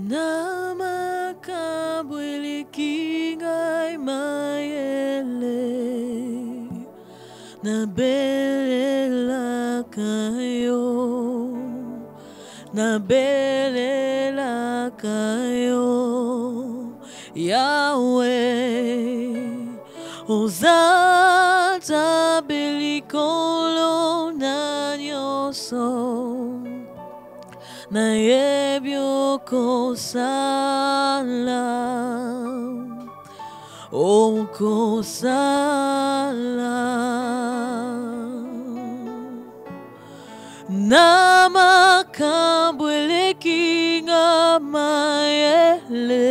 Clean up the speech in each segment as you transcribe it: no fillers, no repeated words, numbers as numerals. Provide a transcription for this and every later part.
Namakabwili kingai mayele Nabelela kayo Nabelela kayo Yahweh Ozata belikolo na nyoso Na yebyo kosala O kosala Namakabwele kinga mayele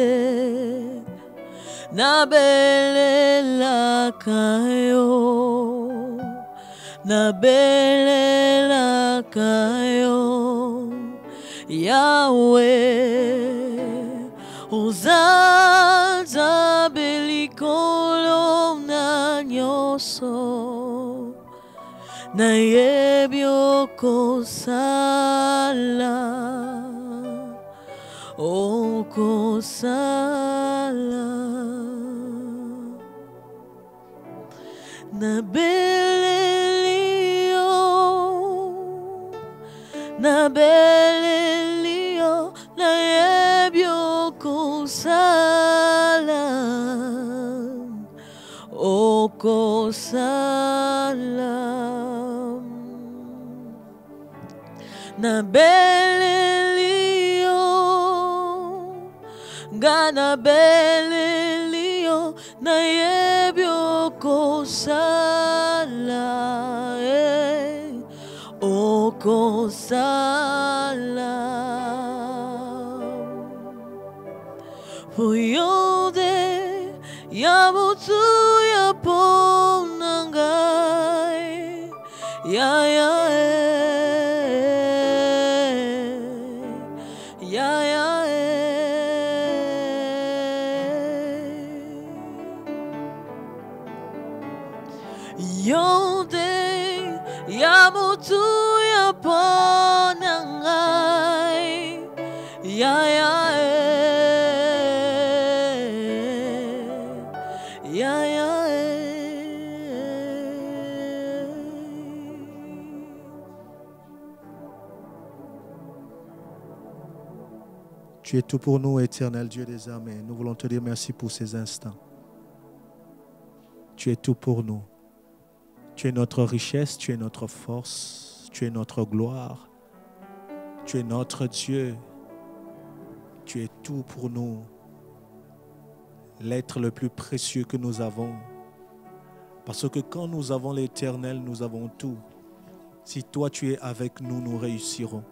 Nabelela kayo Nabelela kayo Yahweh Ozaza belikolo na nyoso Na yebyo kosala O kosala Nabelelio na yebyo kosala O kosala Nabelelio Ganabelelio na yebyo kosala O kosala Puyode yabutu yaponangai Ya ya Ya ya Yode yabutu yaponangai Ya ya Ya ya Tu es tout pour nous, éternel Dieu des armées. Nous voulons te dire merci pour ces instants. Tu es tout pour nous. Tu es notre richesse, tu es notre force, tu es notre gloire. Tu es notre Dieu. Tu es tout pour nous. L'être le plus précieux que nous avons. Parce que quand nous avons l'Éternel, nous avons tout. Si toi tu es avec nous, nous réussirons.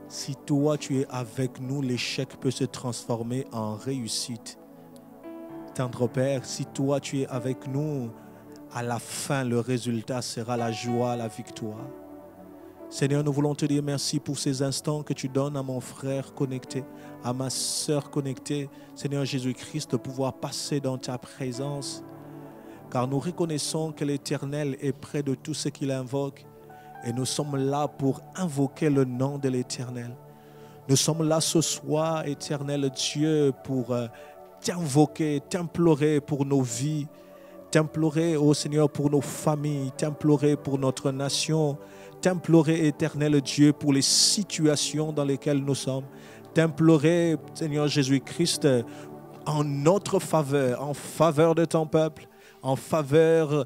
Si toi tu es avec nous, l'échec peut se transformer en réussite. Tendre Père, si toi tu es avec nous, à la fin, le résultat sera la joie, la victoire. Seigneur, nous voulons te dire merci pour ces instants que tu donnes à mon frère connecté, à ma sœur connectée. Seigneur Jésus-Christ, de pouvoir passer dans ta présence. Car nous reconnaissons que l'Éternel est près de tout ce qu'il invoque. Et nous sommes là pour invoquer le nom de l'Éternel. Nous sommes là ce soir, Éternel Dieu, pour t'invoquer, t'implorer pour nos vies, t'implorer, ô Seigneur, pour nos familles, t'implorer pour notre nation, t'implorer, Éternel Dieu, pour les situations dans lesquelles nous sommes, t'implorer, Seigneur Jésus-Christ, en notre faveur, en faveur de ton peuple, en faveur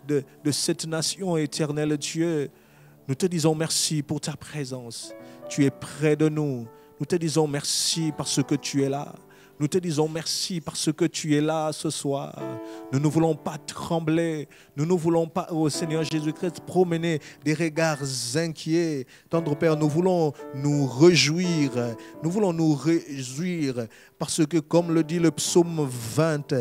de cette nation, Éternel Dieu. Nous te disons merci pour ta présence. Tu es près de nous. Nous te disons merci parce que tu es là. Nous te disons merci parce que tu es là ce soir. Nous ne voulons pas trembler. Nous ne voulons pas, oh Seigneur Jésus-Christ, promener des regards inquiets. Tendre Père, nous voulons nous réjouir. Nous voulons nous réjouir parce que, comme le dit le psaume 20,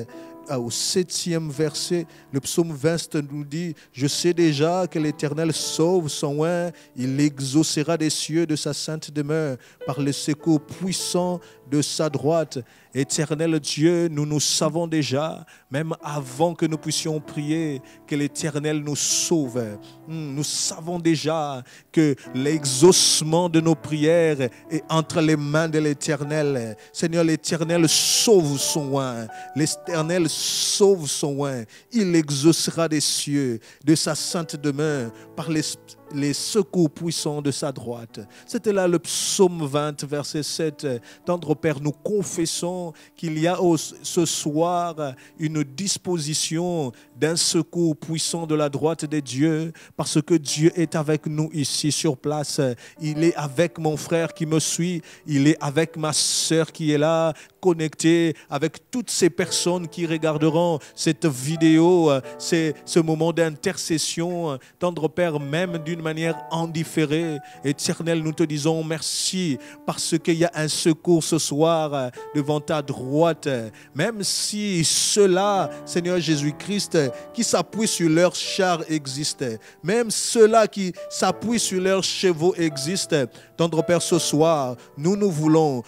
au 7e verset, le psaume 20 nous dit: je sais déjà que l'Éternel sauve son oint, il exaucera des cieux de sa sainte demeure par le secours puissant de sa droite. Éternel Dieu, nous savons déjà, même avant que nous puissions prier, que l'Éternel nous sauve. Nous savons déjà que l'exaucement de nos prières est entre les mains de l'Éternel. Seigneur, l'Éternel sauve son oint. L'Éternel sauve son oint. Il exaucera des cieux de sa sainte demeure par les secours puissants de sa droite. C'était là le psaume 20, verset 7. Tendre Père, nous confessons qu'il y a ce soir une disposition d'un secours puissant de la droite de Dieu, parce que Dieu est avec nous ici sur place. Il est avec mon frère qui me suit, il est avec ma sœur qui est là, connectée, avec toutes ces personnes qui regarderont cette vidéo, ce moment d'intercession. Tendre Père, même d'une manière indifférée. Éternel, nous te disons merci parce qu'il y a un secours ce soir devant ta droite. Même si ceux-là, Seigneur Jésus-Christ, qui s'appuient sur leurs chars existent, même ceux-là qui s'appuient sur leurs chevaux existent, tendre Père, ce soir, nous voulons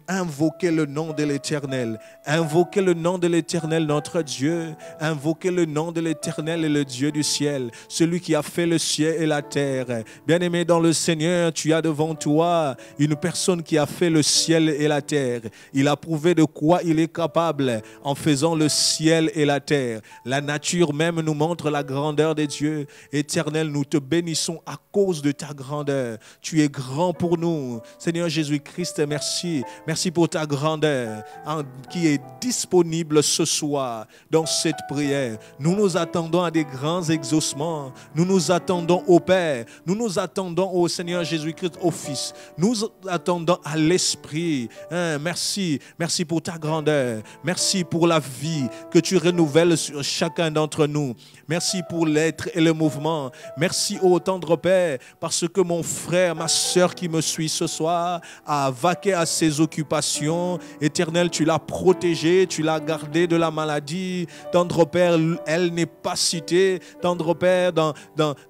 invoquer le nom de l'Éternel, invoquer le nom de l'Éternel, notre Dieu, invoquer le nom de l'Éternel et le Dieu du ciel, celui qui a fait le ciel et la terre. Bien-aimé dans le Seigneur, tu as devant toi une personne qui a fait le ciel et la terre. Il a prouvé de quoi il est capable en faisant le ciel et la terre. La nature même nous montre la grandeur de Dieu. Éternel, nous te bénissons à cause de ta grandeur. Tu es grand pour nous. Seigneur Jésus-Christ, merci. Merci pour ta grandeur qui est disponible ce soir dans cette prière. Nous nous attendons à des grands exaucements. Nous nous attendons au Père. Nous nous attendons au Seigneur Jésus-Christ, au Fils. Nous attendons à l'Esprit. Merci. Merci pour ta grandeur. Merci pour la vie que tu renouvelles sur chacun d'entre nous. Merci pour l'être et le mouvement. Merci, ô tendre Père, parce que mon frère, ma soeur qui me suit ce soir a vaqué à ses occupations. Éternel, tu l'as protégé, tu l'as gardé de la maladie. Tendre Père, elle n'est pas citée. Tendre Père, dans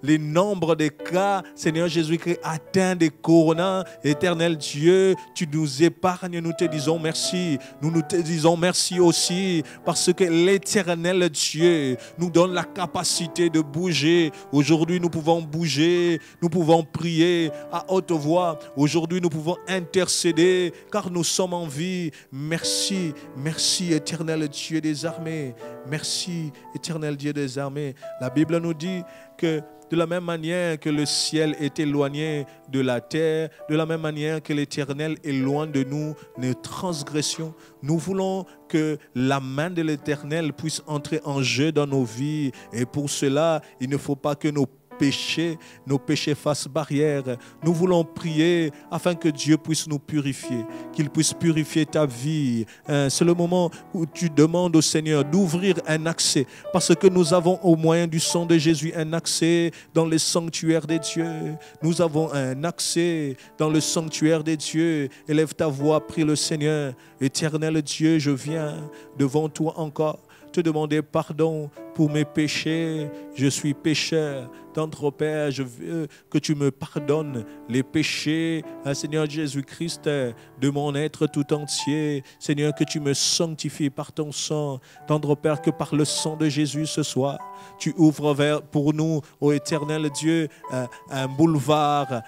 les nombres des cas, Seigneur Jésus-Christ, atteint des coronas. Éternel Dieu, tu nous épargnes, nous te disons merci. Nous te disons merci aussi parce que l'Éternel Dieu nous donne la capacité de bouger. Aujourd'hui, nous pouvons bouger, nous pouvons prier à haute voix. Aujourd'hui, nous pouvons intercéder car nous sommes en vie. Merci, merci Éternel Dieu des armées. Merci Éternel Dieu des armées. La Bible nous dit que de la même manière que le ciel est éloigné de la terre, de la même manière que l'Éternel est loin de nous, nos transgressions, nous voulons que la main de l'Éternel puisse entrer en jeu dans nos vies. Et pour cela, il ne faut pas que nos péchés fassent barrière. Nous voulons prier afin que Dieu puisse nous purifier, qu'il puisse purifier ta vie. C'est le moment où tu demandes au Seigneur d'ouvrir un accès, parce que nous avons au moyen du sang de Jésus un accès dans le sanctuaire des dieux. Nous avons un accès dans le sanctuaire des dieux. Élève ta voix, prie le Seigneur. Éternel Dieu, je viens devant toi encore te demander pardon pour mes péchés. Je suis pécheur. Tendre Père, je veux que tu me pardonnes les péchés, Seigneur Jésus-Christ, de mon être tout entier. Seigneur, que tu me sanctifies par ton sang. Tendre Père, que par le sang de Jésus ce soir, tu ouvres pour nous, ô Éternel Dieu, un boulevard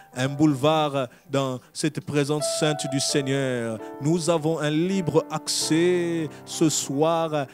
dans cette présence sainte du Seigneur. Nous avons un libre accès ce soir,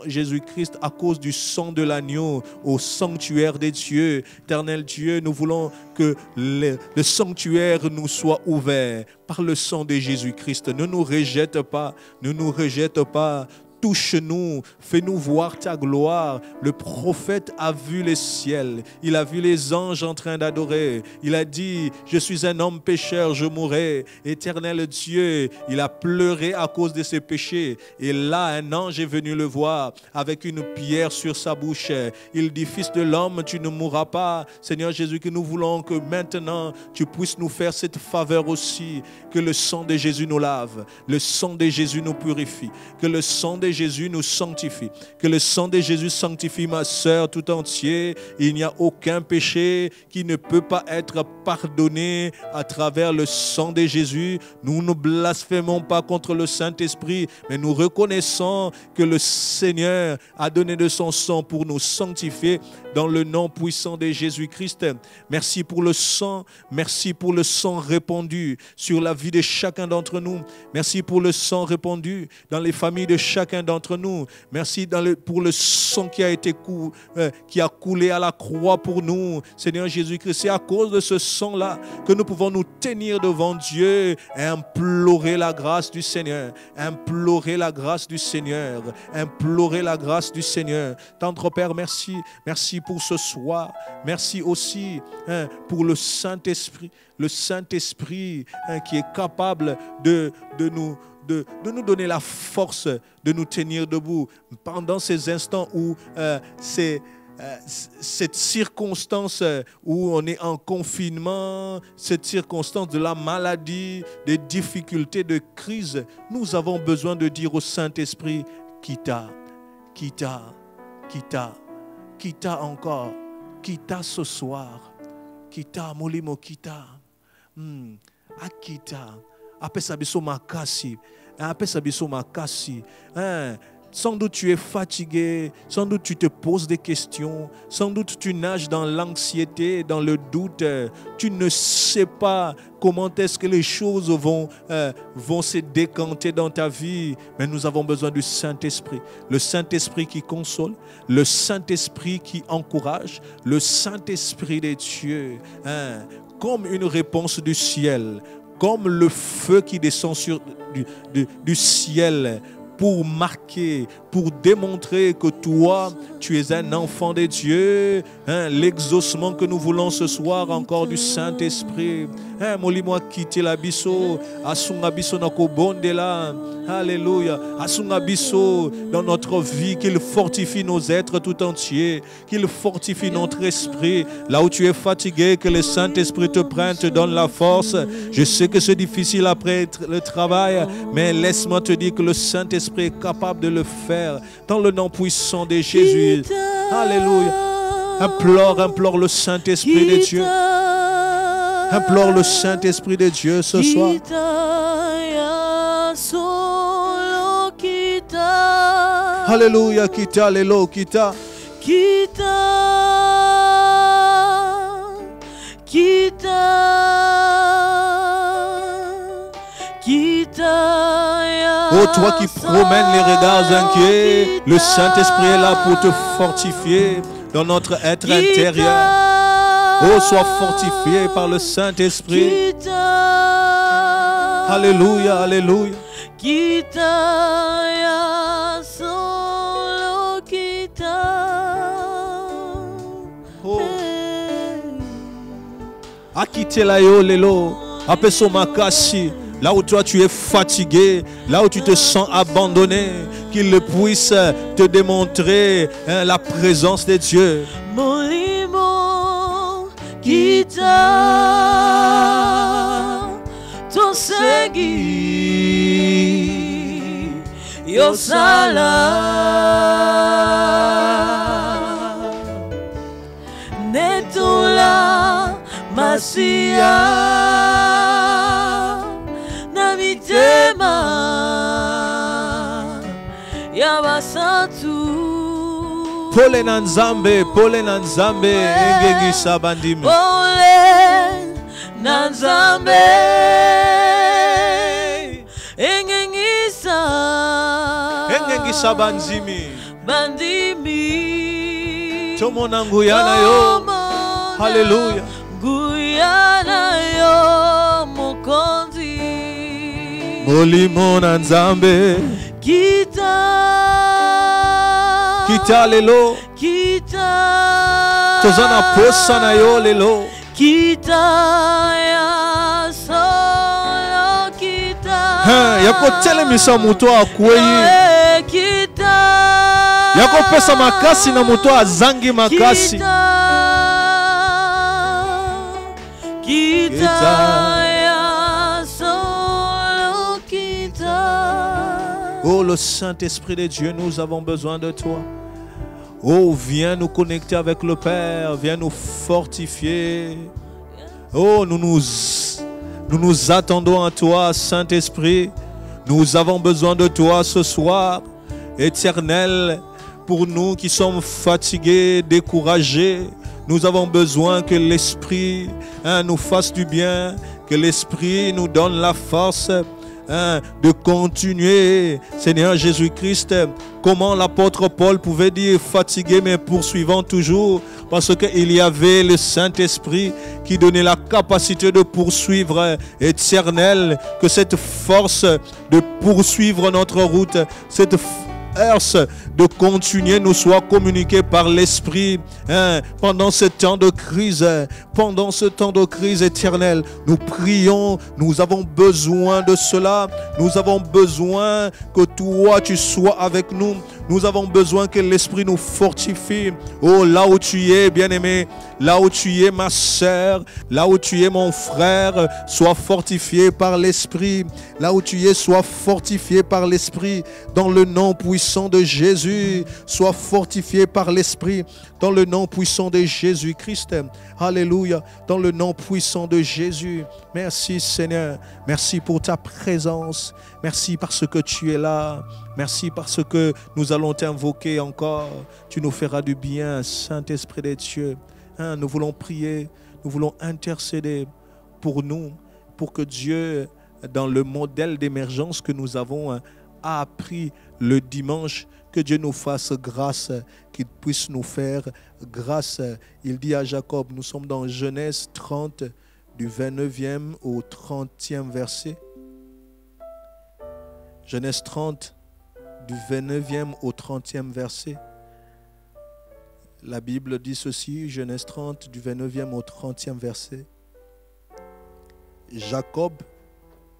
Jésus-Christ, à cause du sang de l'agneau, au sanctuaire des dieux. Éternel Dieu, nous voulons que le sanctuaire nous soit ouvert par le sang de Jésus-Christ. Ne nous rejette pas, ne nous rejette pas. Touche-nous, fais-nous voir ta gloire. Le prophète a vu les ciels, il a vu les anges en train d'adorer. Il a dit, je suis un homme pécheur, je mourrai. Éternel Dieu, il a pleuré à cause de ses péchés. Et là, un ange est venu le voir avec une pierre sur sa bouche. Il dit, fils de l'homme, tu ne mourras pas. Seigneur Jésus, que nous voulons que maintenant, tu puisses nous faire cette faveur aussi. Que le sang de Jésus nous lave, le sang de Jésus nous purifie, que le sang de Jésus nous sanctifie. Que le sang de Jésus sanctifie ma sœur tout entier. Il n'y a aucun péché qui ne peut pas être pardonné à travers le sang de Jésus. Nous ne blasphémons pas contre le Saint-Esprit, mais nous reconnaissons que le Seigneur a donné de son sang pour nous sanctifier dans le nom puissant de Jésus-Christ. Merci pour le sang. Merci pour le sang répandu sur la vie de chacun d'entre nous. Merci pour le sang répandu dans les familles de chacun d'entre nous. Merci pour le sang qui a coulé à la croix pour nous. Seigneur Jésus-Christ, c'est à cause de ce sang-là que nous pouvons nous tenir devant Dieu et implorer la grâce du Seigneur. Implorer la grâce du Seigneur. Implorer la grâce du Seigneur. Tendre Père, merci. Merci pour ce soir. Merci aussi pour le Saint-Esprit. Le Saint-Esprit qui est capable de nous donner la force de nous tenir debout pendant ces instants où cette circonstance où on est en confinement, cette circonstance de la maladie, des difficultés, de crise. Nous avons besoin de dire au Saint-Esprit, quitta encore, quitta ce soir, quitta molimo quitta. Akita, apesa biso makasi, apesa biso makasi. Sans doute tu es fatigué, sans doute tu te poses des questions, sans doute tu nages dans l'anxiété, dans le doute. Tu ne sais pas comment est-ce que les choses vont se décanter dans ta vie. Mais nous avons besoin du Saint-Esprit. Le Saint-Esprit qui console, le Saint-Esprit qui encourage, le Saint-Esprit de Dieu. Comme une réponse du ciel, comme le feu qui descend du ciel pour marquer, pour démontrer que toi, tu es un enfant de Dieu. L'exaucement que nous voulons ce soir encore du Saint-Esprit. Molimo quitter la biso, asunga biso na kobondela. Alléluia. Asunga biso dans notre vie, qu'il fortifie nos êtres tout entiers, qu'il fortifie notre esprit. Là où tu es fatigué, que le Saint-Esprit te prenne, te donne la force. Je sais que c'est difficile après le travail, mais laisse-moi te dire que le Saint-Esprit est capable de le faire dans le nom puissant de Jésus. Alléluia. Implore le Saint-Esprit de Dieu. Implore le Saint-Esprit de Dieu ce soir. Alléluia, quitta, alléluia, quitta. Oh, toi qui promènes les regards inquiets, le Saint-Esprit est là pour te fortifier dans notre être intérieur. Oh, sois fortifié par le Saint-Esprit. Alléluia, alléluia. Oh. Akite la yo lelo, apeso makasi. Là où toi tu es fatigué, là où tu te sens abandonné, qu'il puisse te démontrer la présence de Dieu. Molimo kita to segui yo sala netula masia namitema yabasantu. Pole na nzambe, engegi sabandimi. Pole na nzambe, engegi sabanzimi. Bandimi. Tomo na nguyana yo. Hallelujah. Guyana yo mokonzi. Molimo na nzambe. Kita lelo. Tozana posa na yo lelo. Yako telemisa muto akweyi. Yako pesa makasi na muto azangi makasi. le Saint-Esprit de Dieu, nous avons besoin de toi. Oh, viens nous connecter avec le Père, viens nous fortifier. Oh, nous nous attendons à toi, Saint-Esprit. Nous avons besoin de toi ce soir, Éternel, pour nous qui sommes fatigués, découragés. Nous avons besoin que l'Esprit nous fasse du bien, que l'Esprit nous donne la force de continuer. Seigneur Jésus-Christ, comment l'apôtre Paul pouvait dire fatigué mais poursuivant toujours, parce qu'il y avait le Saint-Esprit qui donnait la capacité de poursuivre. Éternel, que cette force de poursuivre notre route, cette force de continuer nous soit communiquée par l'Esprit pendant ce temps de crise. Pendant ce temps de crise, Éternel, nous prions, nous avons besoin de cela. Nous avons besoin que toi tu sois avec nous. Nous avons besoin que l'Esprit nous fortifie. Oh, là où tu es, bien-aimé, là où tu es, ma sœur, là où tu es, mon frère, sois fortifié par l'Esprit. Là où tu es, sois fortifié par l'Esprit. Dans le nom puissant de Jésus, sois fortifié par l'Esprit. Dans le nom puissant de Jésus-Christ. Alléluia. Dans le nom puissant de Jésus. Merci Seigneur. Merci pour ta présence. Merci parce que tu es là. Merci parce que nous allons t'invoquer encore. Tu nous feras du bien, Saint-Esprit de Dieu. Nous voulons prier, nous voulons intercéder pour nous, pour que Dieu, dans le modèle d'émergence que nous avons appris le dimanche, que Dieu nous fasse grâce, qu'il puisse nous faire grâce. Il dit à Jacob, nous sommes dans Genèse 30, du 29e au 30e verset. Genèse 30, du 29e au 30e verset. La Bible dit ceci, Genèse 30, du 29e au 30e verset. Jacob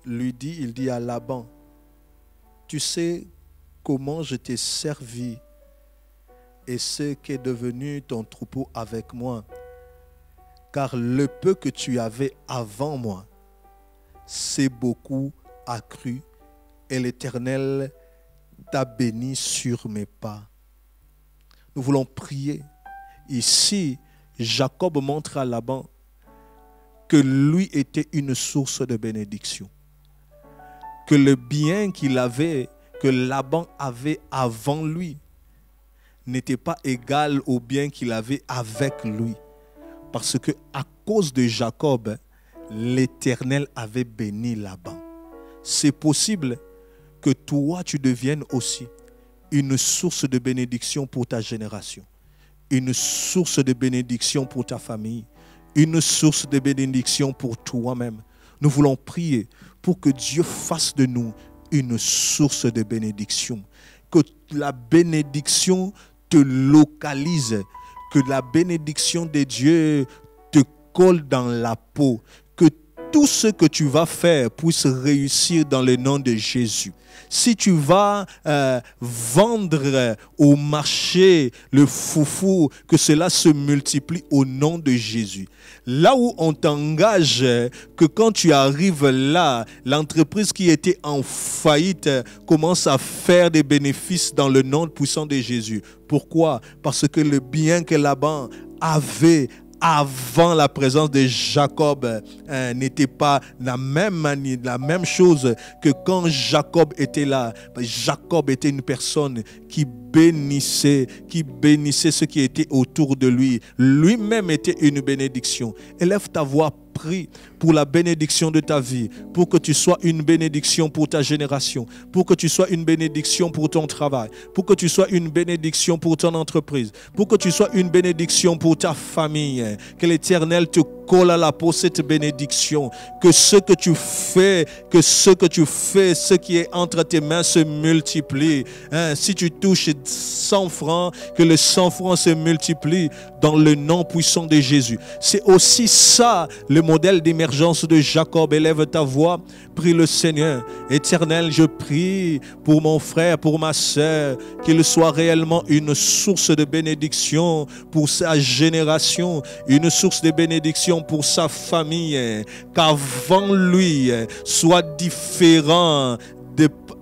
lui dit, il dit à Laban, tu sais comment je t'ai servi et ce qu'est devenu ton troupeau avec moi, car le peu que tu avais avant moi, c'est beaucoup accru et l'Éternel t'a béni sur mes pas. Nous voulons prier. Ici, Jacob montre à Laban que lui était une source de bénédiction. Que le bien qu'il avait, que Laban avait avant lui, n'était pas égal au bien qu'il avait avec lui. Parce que à cause de Jacob, l'Éternel avait béni Laban. C'est possible que toi, tu deviennes aussi une source de bénédiction pour ta génération, une source de bénédiction pour ta famille, une source de bénédiction pour toi-même. Nous voulons prier pour que Dieu fasse de nous une source de bénédiction, que la bénédiction te localise, que la bénédiction de Dieu te colle dans la peau, que tout ce que tu vas faire puisse réussir dans le nom de Jésus. Si tu vas vendre au marché le foufou, que cela se multiplie au nom de Jésus. Là où on t'engage, que quand tu arrives là, l'entreprise qui était en faillite commence à faire des bénéfices dans le nom puissant de Jésus. Pourquoi? Parce que le bien que Laban avait avant la présence de Jacob n'était pas la même chose que quand Jacob était là. Jacob était une personne qui bénissait ce qui était autour de lui. Lui-même était une bénédiction. Élève ta voix, prie pour la bénédiction de ta vie, pour que tu sois une bénédiction pour ta génération, pour que tu sois une bénédiction pour ton travail, pour que tu sois une bénédiction pour ton entreprise, pour que tu sois une bénédiction pour ta famille. Que l'Éternel te colle à la peau cette bénédiction, que ce que tu fais, ce qui est entre tes mains se multiplie. Si tu touches 100 francs, que les 100 francs se multiplient dans le nom puissant de Jésus. C'est aussi ça le modèle d'émergence de Jacob. Élève ta voix, prie le Seigneur. Éternel, je prie pour mon frère, pour ma sœur, qu'il soit réellement une source de bénédiction pour sa génération, une source de bénédiction pour sa famille, qu'avant lui soit différent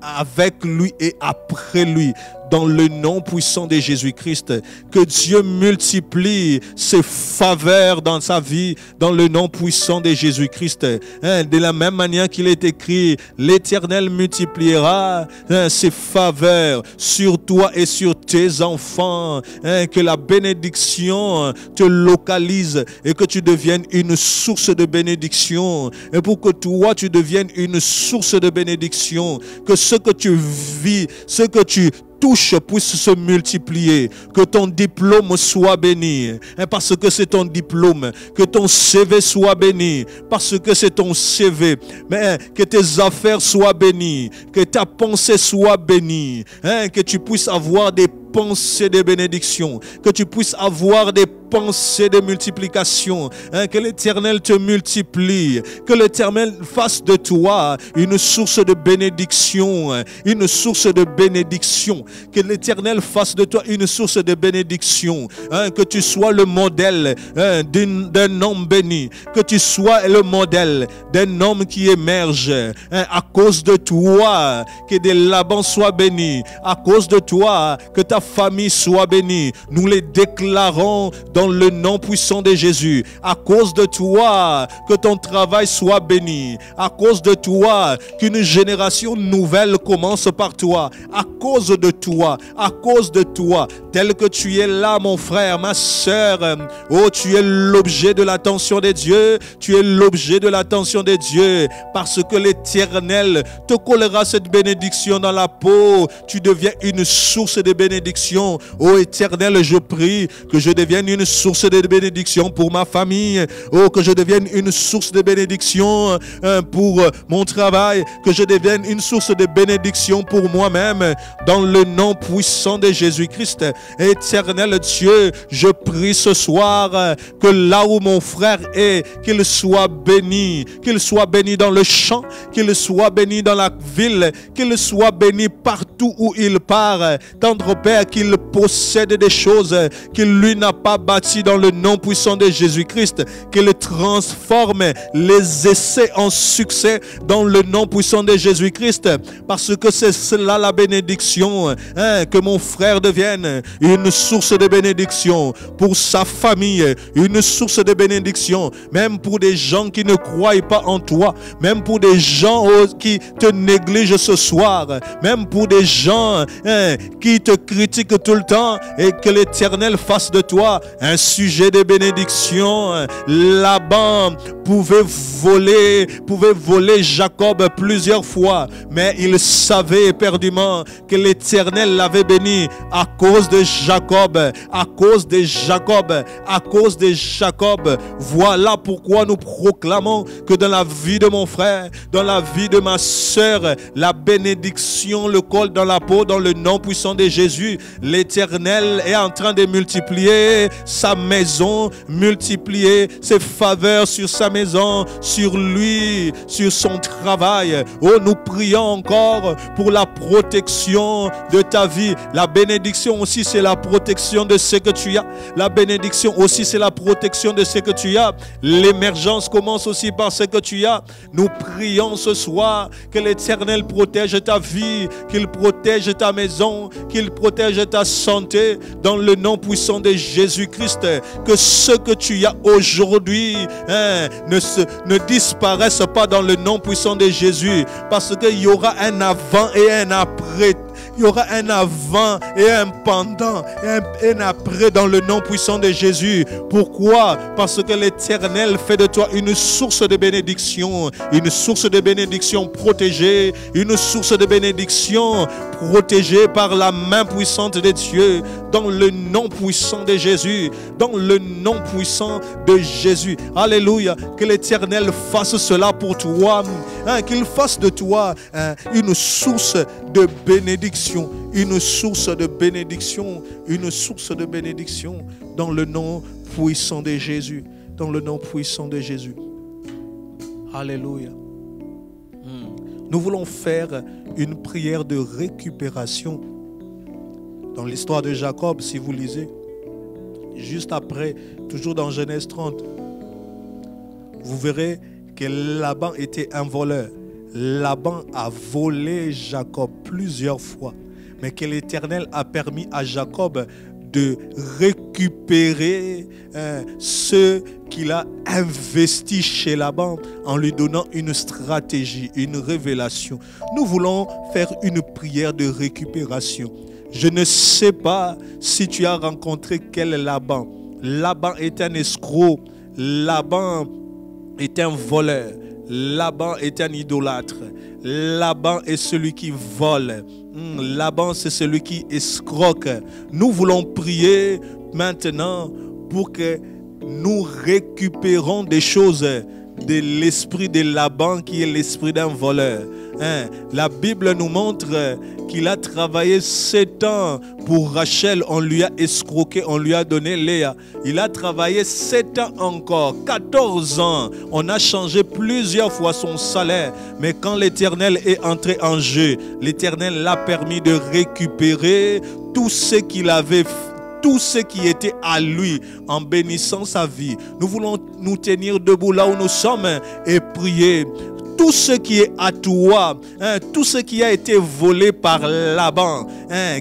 avec lui et après lui. Dans le nom puissant de Jésus-Christ, que Dieu multiplie ses faveurs dans sa vie, dans le nom puissant de Jésus-Christ. De la même manière qu'il est écrit, l'Éternel multipliera ses faveurs sur toi et sur tes enfants. Que la bénédiction te localise et que tu deviennes une source de bénédiction. Et pour que toi, tu deviennes une source de bénédiction, que ce que tu vis, ce que tu touche puisse se multiplier, que ton diplôme soit béni, parce que c'est ton diplôme, que ton CV soit béni, parce que c'est ton CV, mais que tes affaires soient bénies, que ta pensée soit bénie, que tu puisses avoir des pensées de bénédiction, que tu puisses avoir des pensée de multiplication, que l'Éternel te multiplie, que l'Éternel fasse de toi une source de bénédiction, une source de bénédiction, que l'Éternel fasse de toi une source de bénédiction, que tu sois le modèle d'un homme béni, que tu sois le modèle d'un homme qui émerge à cause de toi, que des Laban soient bénis, à cause de toi, que ta famille soit bénie. Nous les déclarons dans le nom puissant de Jésus. À cause de toi, que ton travail soit béni. À cause de toi, qu'une génération nouvelle commence par toi. À cause de toi, tel que tu es là, mon frère, ma soeur. Oh, tu es l'objet de l'attention de Dieu. Tu es l'objet de l'attention de Dieu. Parce que l'Éternel te collera cette bénédiction dans la peau. Tu deviens une source de bénédiction. Oh, Éternel, je prie que je devienne une source de bénédiction pour ma famille. Oh, que je devienne une source de bénédiction pour mon travail. Que je devienne une source de bénédiction pour moi-même. Dans le nom puissant de Jésus-Christ. Éternel Dieu, je prie ce soir que là où mon frère est, qu'il soit béni. Qu'il soit béni dans le champ. Qu'il soit béni dans la ville. Qu'il soit béni partout où il part. Tendre Père, qu'il possède des choses qu'il lui n'a pas bâties dans le nom puissant de Jésus-Christ. Qu'il transforme les essais en succès dans le nom puissant de Jésus-Christ. Parce que c'est cela la bénédiction. Que mon frère devienne une source de bénédiction pour sa famille. Une source de bénédiction. Même pour des gens qui ne croient pas en toi. Même pour des gens qui te négligent ce soir. Même pour des gens qui te critiquent tout le temps. Et que l'Éternel fasse de toi un sujet de bénédiction. Laban pouvait voler Jacob plusieurs fois, mais il savait éperdument que l'Éternel l'avait béni à cause de Jacob, à cause de Jacob, à cause de Jacob. Voilà pourquoi nous proclamons que dans la vie de mon frère, dans la vie de ma soeur, la bénédiction le colle dans la peau, dans le nom puissant de Jésus. L'Éternel est en train de multiplier sa maison, multiplier ses faveurs sur sa maison, sur lui, sur son travail. Oh, nous prions encore pour la protection de ta vie. La bénédiction aussi, c'est la protection de ce que tu as. La bénédiction aussi, c'est la protection de ce que tu as. L'émergence commence aussi par ce que tu as. Nous prions ce soir que l'Éternel protège ta vie, qu'il protège ta maison, qu'il protège ta santé dans le nom puissant de Jésus-Christ. Que ce que tu as aujourd'hui ne disparaisse pas dans le nom puissant de Jésus, parce qu'il y aura un avant et un après. Il y aura un avant et un pendant et un après dans le nom puissant de Jésus. Pourquoi? Parce que l'Éternel fait de toi une source de bénédiction, une source de bénédiction protégée, une source de bénédiction protégée par la main puissante de Dieu, dans le nom puissant de Jésus, dans le nom puissant de Jésus. Alléluia. Que l'Éternel fasse cela pour toi, qu'il fasse de toi une source de bénédiction. Une source de bénédiction, une source de bénédiction dans le nom puissant de Jésus, dans le nom puissant de Jésus. Alléluia. Nous voulons faire une prière de récupération. Dans l'histoire de Jacob, si vous lisez, juste après, toujours dans Genèse 30, vous verrez que Laban était un voleur. Laban a volé Jacob plusieurs fois, mais que l'Éternel a permis à Jacob de récupérer ce qu'il a investi chez Laban en lui donnant une stratégie, une révélation. Nous voulons faire une prière de récupération. Je ne sais pas si tu as rencontré quel Laban. Laban est un escroc. Laban est un voleur. Laban est un idolâtre. Laban est celui qui vole. Laban, c'est celui qui escroque. Nous voulons prier maintenant pour que nous récupérons des choses de l'esprit de Laban qui est l'esprit d'un voleur. La Bible nous montre qu'il a travaillé 7 ans pour Rachel. On lui a escroqué, on lui a donné Léa. Il a travaillé 7 ans encore, 14 ans. On a changé plusieurs fois son salaire. Mais quand l'Éternel est entré en jeu, l'Éternel l'a permis de récupérer tout ce qu'il avait fait, tout ce qui était à lui, en bénissant sa vie. Nous voulons nous tenir debout là où nous sommes et prier. Tout ce qui est à toi, tout ce qui a été volé par Laban,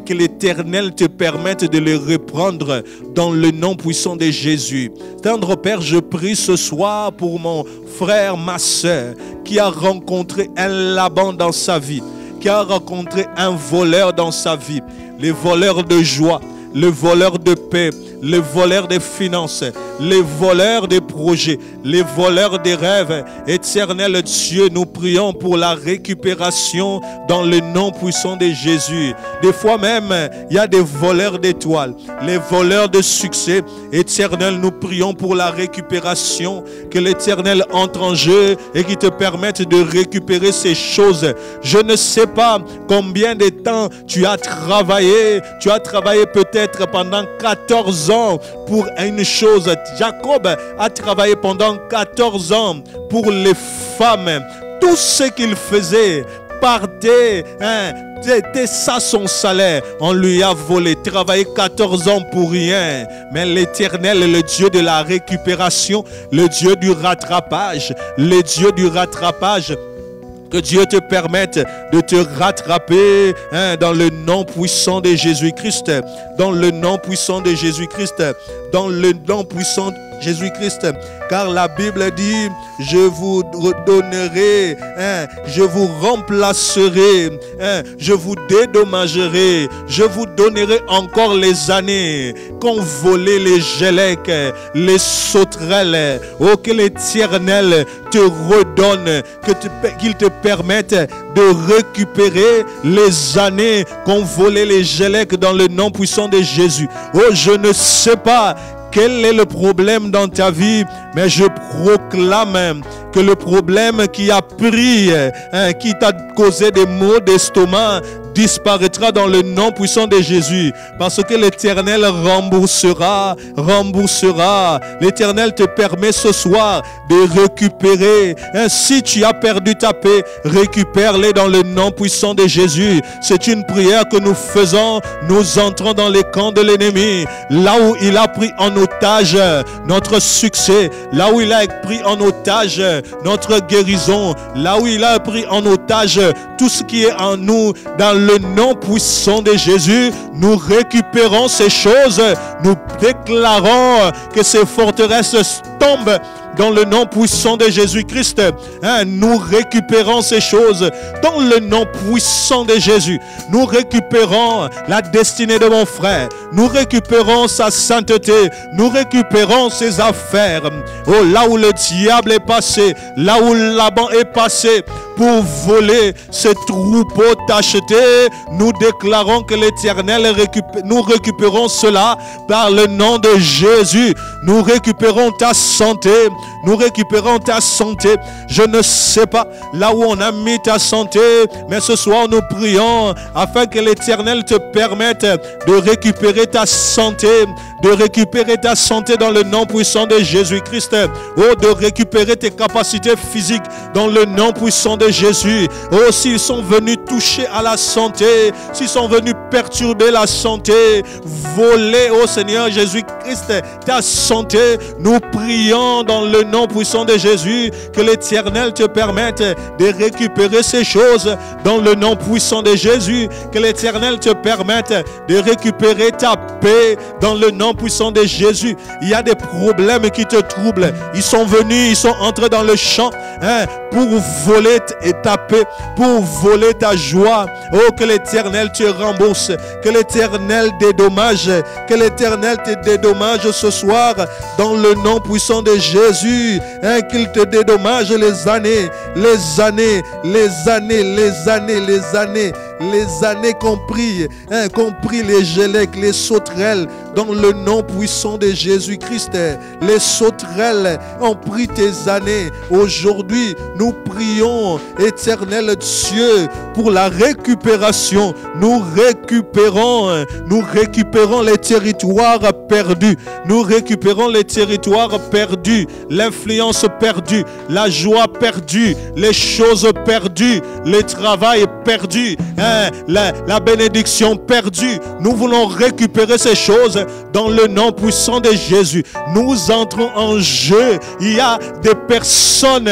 que l'Éternel te permette de le reprendre dans le nom puissant de Jésus. Tendre Père, je prie ce soir pour mon frère, ma soeur, qui a rencontré un Laban dans sa vie, qui a rencontré un voleur dans sa vie, les voleurs de joie, le voleur de paix, les voleurs des finances, les voleurs des projets, les voleurs des rêves. Éternel Dieu, nous prions pour la récupération dans le nom puissant de Jésus. Des fois même, il y a des voleurs d'étoiles, les voleurs de succès. Éternel, nous prions pour la récupération, que l'Éternel entre en jeu et qu'il te permette de récupérer ces choses. Je ne sais pas combien de temps tu as travaillé peut-être pendant 14 ans pour une chose. Jacob a travaillé pendant 14 ans pour les femmes. Tout ce qu'il faisait partait, c'était ça son salaire. On lui a volé, travaillé 14 ans pour rien. Mais l'Éternel est le Dieu de la récupération, le Dieu du rattrapage, le Dieu du rattrapage. Que Dieu te permette de te rattraper dans le nom puissant de Jésus-Christ. Dans le nom puissant de Jésus-Christ. Dans le nom puissant de Jésus-Christ. Car la Bible dit, je vous redonnerai, je vous remplacerai, je vous dédommagerai, je vous donnerai encore les années qu'ont volé les Gélèques, les sauterelles. Oh, que l'Éternel te redonne, qu'il te permette de récupérer les années qu'ont volé les Gélèques dans le nom puissant de Jésus. Oh, je ne sais pas quel est le problème dans ta vie, mais je proclame que le problème qui a pris, qui t'a causé des maux d'estomac, disparaîtra dans le nom puissant de Jésus. Parce que l'Éternel remboursera. L'Éternel te permet ce soir de récupérer. Si tu as perdu ta paix, récupère-les dans le nom puissant de Jésus. C'est une prière que nous faisons. Nous entrons dans les camps de l'ennemi. Là où il a pris en otage notre succès. Là où il a pris en otage notre guérison. Là où il a pris en otage tout ce qui est en nous. Dans le nom puissant de Jésus, nous récupérons ces choses. Nous déclarons que ces forteresses tombent dans le nom puissant de Jésus-Christ. Nous récupérons ces choses dans le nom puissant de Jésus. Nous récupérons la destinée de mon frère. Nous récupérons sa sainteté. Nous récupérons ses affaires. Oh, là où le diable est passé, là où Laban est passé pour voler ces troupeaux tachetés, nous déclarons que l'Éternel nous récupérons cela par le nom de Jésus. Nous récupérons ta santé. Nous récupérons ta santé. Je ne sais pas là où on a mis ta santé, mais ce soir nous prions afin que l'Éternel te permette de récupérer ta santé, de récupérer ta santé dans le nom puissant de Jésus-Christ. Oh, de récupérer tes capacités physiques dans le nom puissant de Jésus. Oh, s'ils sont venus toucher à la santé, s'ils sont venus perturber la santé, voler, oh Seigneur Jésus-Christ, ta santé, santé. Nous prions dans le nom puissant de Jésus que l'Éternel te permette de récupérer ces choses dans le nom puissant de Jésus. Que l'Éternel te permette de récupérer ta paix dans le nom puissant de Jésus. Il y a des problèmes qui te troublent. Ils sont venus, ils sont entrés dans le champ pour voler ta paix, pour voler ta joie. Oh, que l'Éternel te rembourse, que l'Éternel dédommage, que l'Éternel te dédommage ce soir dans le nom puissant de Jésus. Qu'il te dédommage les années compris les gélèques, les sauterelles dans le nom puissant de Jésus-Christ. Les sauterelles ont pris tes années. Aujourd'hui, nous prions, Éternel Dieu, pour la récupération. Nous récupérons les territoires perdus. Nous récupérons les territoires perdus, l'influence perdue, la joie perdue, les choses perdues, le travail perdu, la bénédiction perdue. Nous voulons récupérer ces choses dans le nom puissant de Jésus. Nous entrons en jeu. Il y a des personnes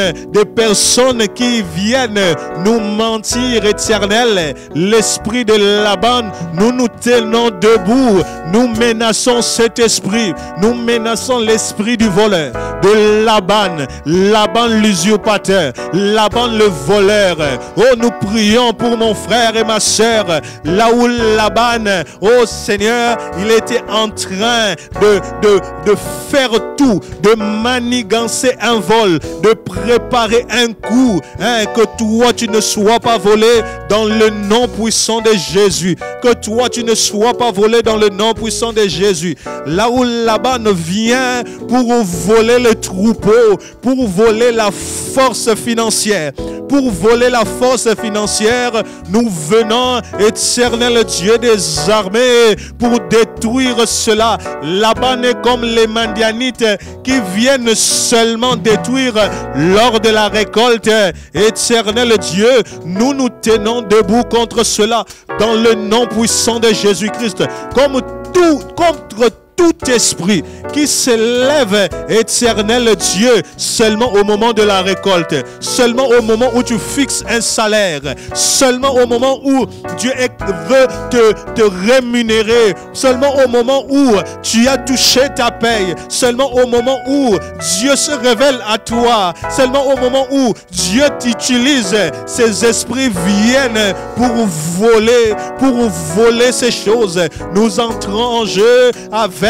qui viennent nous mentir, Éternel. L'esprit de Laban, nous nous tenons debout. Nous menaçons cet esprit. Nous menaçons l'esprit du voleur, de Laban l'usurpateur, Laban le voleur. Oh, nous prions pour mon frère et ma sœur. Là où Laban, oh Seigneur, il était en train de faire tout, de manigancer un vol, de préparer un coup, que toi tu ne sois pas volé dans le nom puissant de Jésus. Que toi tu ne sois pas volé dans le nom puissant de Jésus. Là où Laban vient pour voler le troupeau, pour voler la force financière, nous venons, Éternel Dieu des armées, pour détruire cela. Laban est comme les Mandianites qui viennent seulement détruire lors de la récolte. Éternel Dieu, nous nous tenons debout contre cela dans le nom puissant de Jésus-Christ. Contre tout esprit qui s'élève, Éternel Dieu, seulement au moment de la récolte, seulement au moment où tu fixes un salaire, seulement au moment où Dieu veut te rémunérer, seulement au moment où tu as touché ta paye, seulement au moment où Dieu se révèle à toi, seulement au moment où Dieu t'utilise, ces esprits viennent pour voler ces choses. Nous entrons en jeu avec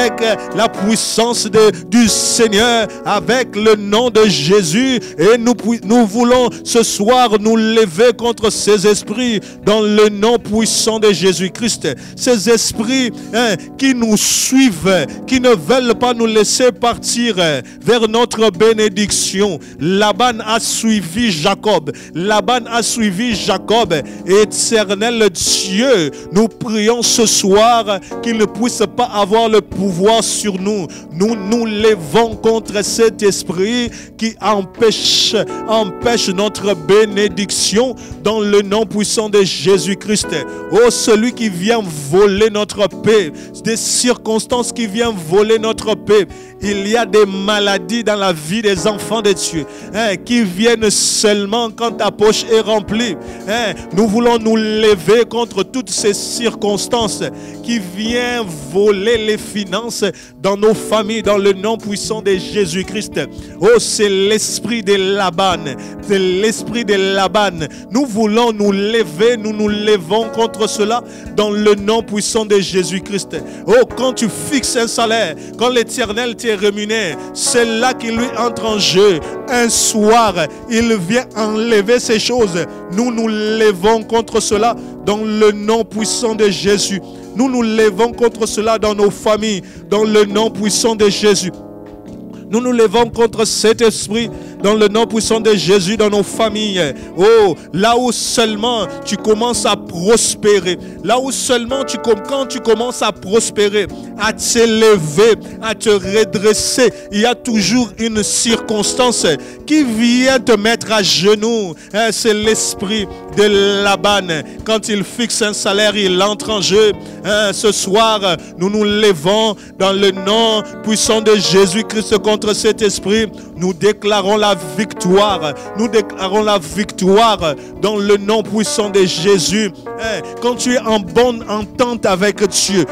la puissance du Seigneur, avec le nom de Jésus, et nous voulons ce soir nous lever contre ces esprits dans le nom puissant de Jésus-Christ. Ces esprits qui nous suivent, qui ne veulent pas nous laisser partir vers notre bénédiction. Laban a suivi Jacob. Éternel Dieu, nous prions ce soir qu'il ne puisse pas avoir le pouvoir sur nous. Nous nous levons contre cet esprit qui empêche notre bénédiction dans le nom puissant de Jésus-Christ. Oh, celui qui vient voler notre paix, des circonstances qui viennent voler notre paix. Il y a des maladies dans la vie des enfants de Dieu qui viennent seulement quand ta poche est remplie. Nous voulons nous lever contre toutes ces circonstances qui viennent voler les finances dans nos familles, dans le nom puissant de Jésus-Christ. Oh, c'est l'esprit de Laban. C'est l'esprit de Laban. Nous voulons nous lever, nous nous levons contre cela dans le nom puissant de Jésus-Christ. Oh, quand tu fixes un salaire, quand l'Éternel te rémunère, c'est là qu'il lui entre en jeu. Un soir, il vient enlever ces choses. Nous nous levons contre cela dans le nom puissant de Jésus. Nous nous levons contre cela dans nos familles, dans le nom puissant de Jésus. Nous nous levons contre cet esprit dans le nom puissant de Jésus, dans nos familles. Oh, là où seulement tu commences à prospérer, là où seulement quand tu commences à prospérer, à t'élever, à te redresser, il y a toujours une circonstance qui vient te mettre à genoux. C'est l'esprit de Laban. Quand il fixe un salaire, il entre en jeu. Ce soir, nous nous levons dans le nom puissant de Jésus-Christ contre cet esprit. Nous déclarons la victoire. Nous déclarons la victoire dans le nom puissant de Jésus. Quand tu es en bonne entente avec Dieu,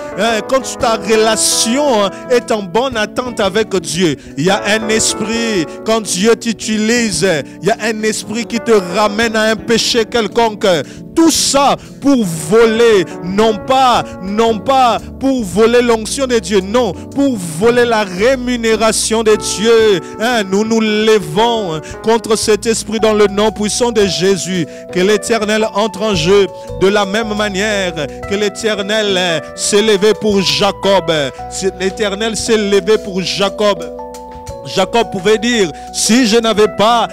quand ta relation est en bonne entente avec Dieu, il y a un esprit, quand Dieu t'utilise, il y a un esprit qui te ramène à un péché quelconque. Tout ça pour voler, non pas pour voler l'onction de Dieu, non, pour voler la rémunération de Dieu. Nous nous levons contre cet esprit dans le nom puissant de Jésus. Que l'Éternel entre en jeu de la même manière que l'Éternel s'est levé pour Jacob. L'Éternel s'est levé pour Jacob. Jacob pouvait dire, si je n'avais pas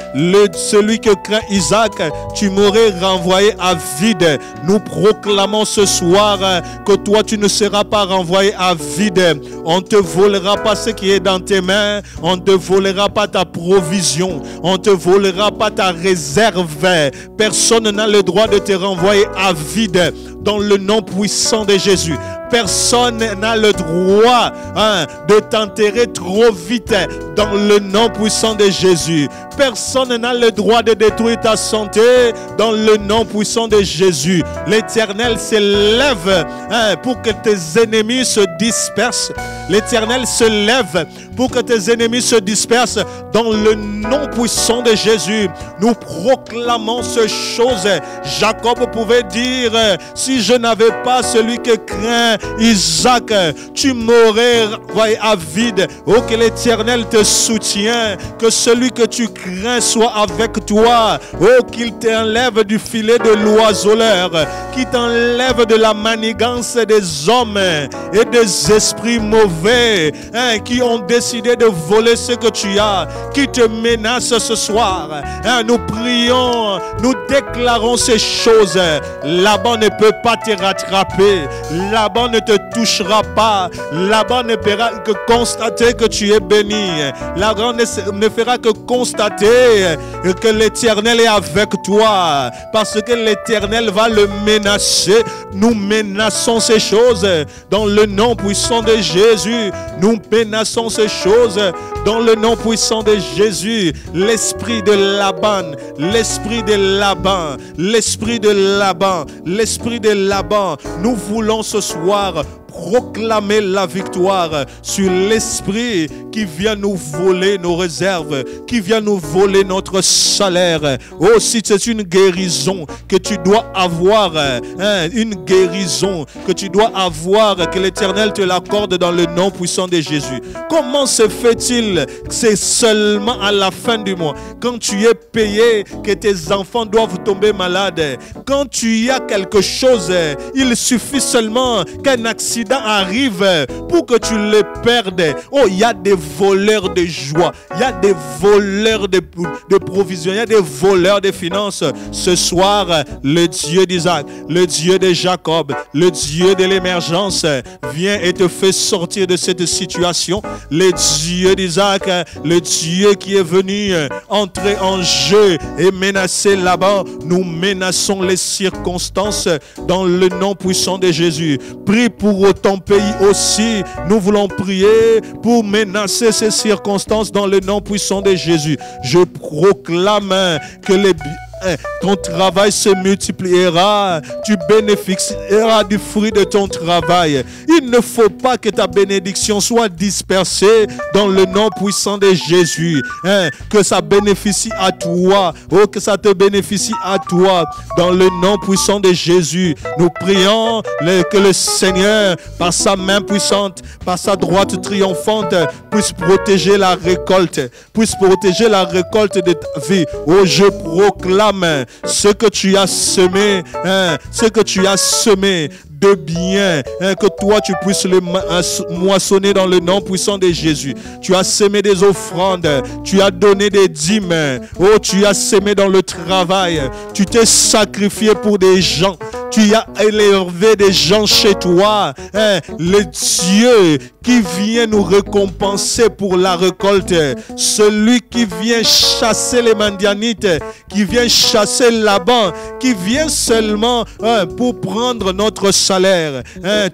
celui que craint Isaac, tu m'aurais renvoyé à vide. Nous proclamons ce soir que toi, tu ne seras pas renvoyé à vide. On ne te volera pas ce qui est dans tes mains. On ne te volera pas ta provision. On ne te volera pas ta réserve. Personne n'a le droit de te renvoyer à vide dans le nom puissant de Jésus. Personne n'a le droit de t'enterrer trop vite dans le nom puissant de Jésus. Personne n'a le droit de détruire ta santé dans le nom puissant de Jésus. L'Éternel s'élève pour que tes ennemis se dispersent. L'Éternel se lève pour que tes ennemis se dispersent dans le nom puissant de Jésus. Nous proclamons ces choses. Jacob pouvait dire, si je n'avais pas celui que craint Isaac, tu m'aurais renvoyé à vide. Oh, que l'Éternel te soutient, que celui que tu crains soit avec toi. Oh, qu'il t'enlève du filet de l'oiseleur, qu'il t'enlève de la manigance des hommes et des esprits mauvais qui ont décidé de voler ce que tu as, qui te menacent ce soir. Nous prions, nous déclarons ces choses. Là-bas ne peut pas te rattraper. Là-bas ne te touchera pas. Là-bas ne fera que constater que tu es béni. Là-bas ne fera que constater que l'Éternel est avec toi. Parce que l'Éternel va le menacer. Nous menaçons ces choses dans le nom puissant de Jésus. Nous menaçons ces choses dans le nom puissant de Jésus. L'esprit de Laban, l'esprit de Laban, l'esprit de Laban, l'esprit de Laban. Nous voulons ce soir proclamer la victoire sur l'esprit qui vient nous voler nos réserves, qui vient nous voler notre salaire. Oh, si c'est une guérison que tu dois avoir, une guérison que tu dois avoir, que l'Éternel te l'accorde dans le nom puissant de Jésus. Comment se fait-il que c'est seulement à la fin du mois, quand tu es payé, que tes enfants doivent tomber malades? Quand tu as quelque chose, il suffit seulement qu'un accident arrive pour que tu les perdes. Oh, il y a des voleurs de joie, il y a des voleurs de provisions, il y a des voleurs de finances. Ce soir, le Dieu d'Isaac, le Dieu de Jacob, le Dieu de l'émergence vient et te fait sortir de cette situation. Le Dieu d'Isaac, le Dieu qui est venu entrer en jeu et menacer là-bas, nous menaçons les circonstances dans le nom puissant de Jésus. Prie pour ton pays aussi. Nous voulons prier pour menacer ces circonstances dans le nom puissant de Jésus. Je proclame que ton travail se multipliera, tu bénéficieras du fruit de ton travail. Il ne faut pas que ta bénédiction soit dispersée dans le nom puissant de Jésus. Que ça bénéficie à toi. Oh, que ça te bénéficie à toi dans le nom puissant de Jésus. Nous prions que le Seigneur, par sa main puissante, par sa droite triomphante, puisse protéger la récolte, de ta vie. Oh, je proclame ce que tu as semé, de bien, que toi tu puisses le moissonner dans le nom puissant de Jésus. Tu as semé des offrandes, tu as donné des dîmes, oh, tu as semé dans le travail, tu t'es sacrifié pour des gens. Tu as élevé des gens chez toi, le Dieu qui vient nous récompenser pour la récolte, celui qui vient chasser les Madianites, qui vient chasser Laban, qui vient seulement pour prendre notre salaire.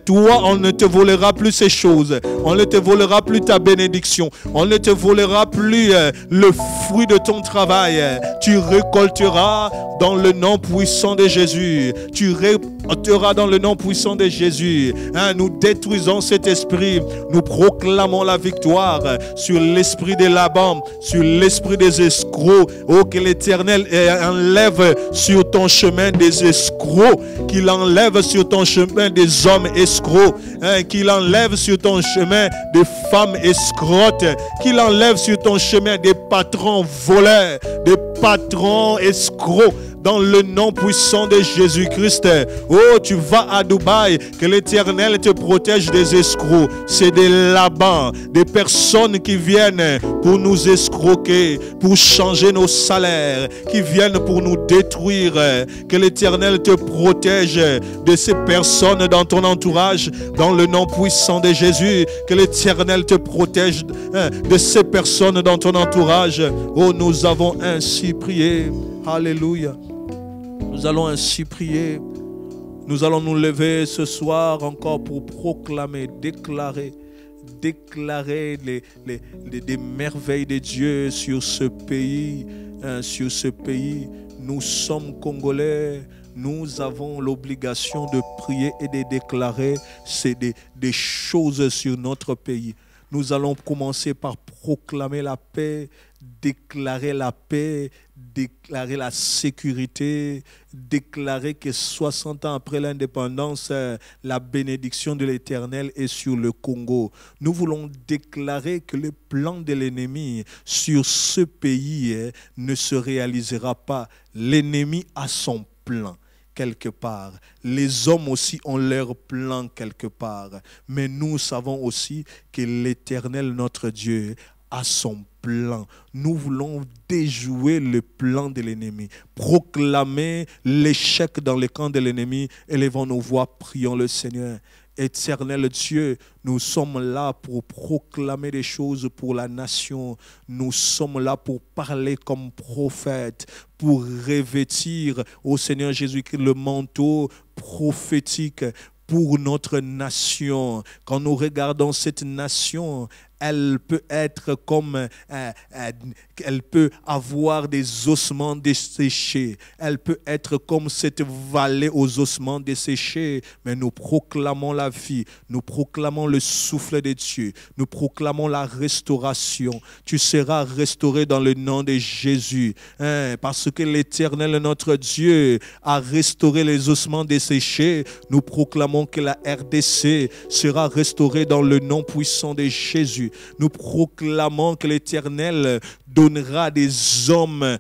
Toi, on ne te volera plus ces choses, on ne te volera plus ta bénédiction, on ne te volera plus le fruit de ton travail. Tu récolteras dans le nom puissant de Jésus. Tu récolteras dans le nom puissant de Jésus. Nous détruisons cet esprit. Nous proclamons la victoire sur l'esprit de Laban, sur l'esprit des escrocs. Oh, que l'Éternel enlève sur ton chemin des escrocs, qu'il enlève sur ton chemin des hommes escrocs, qu'il enlève sur ton chemin des femmes escrotes, qu'il enlève sur ton chemin des patrons voleurs, des patrons escrocs. Dans le nom puissant de Jésus-Christ. Oh, tu vas à Dubaï, que l'Éternel te protège des escrocs. C'est des Laban, des personnes qui viennent pour nous escroquer, pour changer nos salaires, qui viennent pour nous détruire. Que l'Éternel te protège de ces personnes dans ton entourage, dans le nom puissant de Jésus. Que l'Éternel te protège de ces personnes dans ton entourage. Oh, nous avons ainsi prié. Alléluia. Nous allons ainsi prier. Nous allons nous lever ce soir encore pour proclamer, déclarer les merveilles de Dieu sur ce pays. Sur ce pays, nous sommes Congolais. Nous avons l'obligation de prier et de déclarer des choses sur notre pays. Nous allons commencer par proclamer la paix, déclarer la paix, déclarer la sécurité, déclarer que 60 ans après l'indépendance, la bénédiction de l'Éternel est sur le Congo. Nous voulons déclarer que le plan de l'ennemi sur ce pays ne se réalisera pas. L'ennemi a son plan quelque part. Les hommes aussi ont leur plan quelque part. Mais nous savons aussi que l'Éternel, notre Dieu, a son plan. Nous voulons déjouer le plan de l'ennemi, proclamer l'échec dans le camp de l'ennemi. Élevons nos voix, prions le Seigneur. Éternel Dieu, nous sommes là pour proclamer des choses pour la nation. Nous sommes là pour parler comme prophète, pour revêtir au Seigneur Jésus-Christ le manteau prophétique pour notre nation. Quand nous regardons cette nation, elle peut être comme, elle peut avoir des ossements desséchés. Elle peut être comme cette vallée aux ossements desséchés. Mais nous proclamons la vie. Nous proclamons le souffle de Dieu. Nous proclamons la restauration. Tu seras restauré dans le nom de Jésus. Parce que l'Éternel, notre Dieu, a restauré les ossements desséchés. Nous proclamons que la RDC sera restaurée dans le nom puissant de Jésus. Nous proclamons que l'Éternel donnera des hommes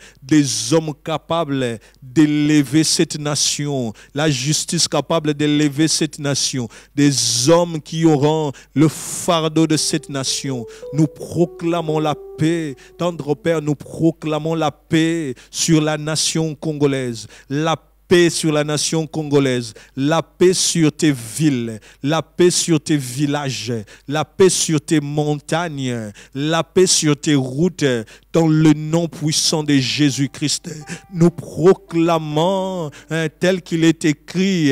capables d'élever cette nation, la justice capable d'élever cette nation, des hommes qui auront le fardeau de cette nation. Nous proclamons la paix. Tendre Père, nous proclamons la paix sur la nation congolaise, la paix sur la nation congolaise, la paix sur tes villes, la paix sur tes villages, la paix sur tes montagnes, la paix sur tes routes, dans le nom puissant de Jésus-Christ. Nous proclamons, tel qu'il est écrit,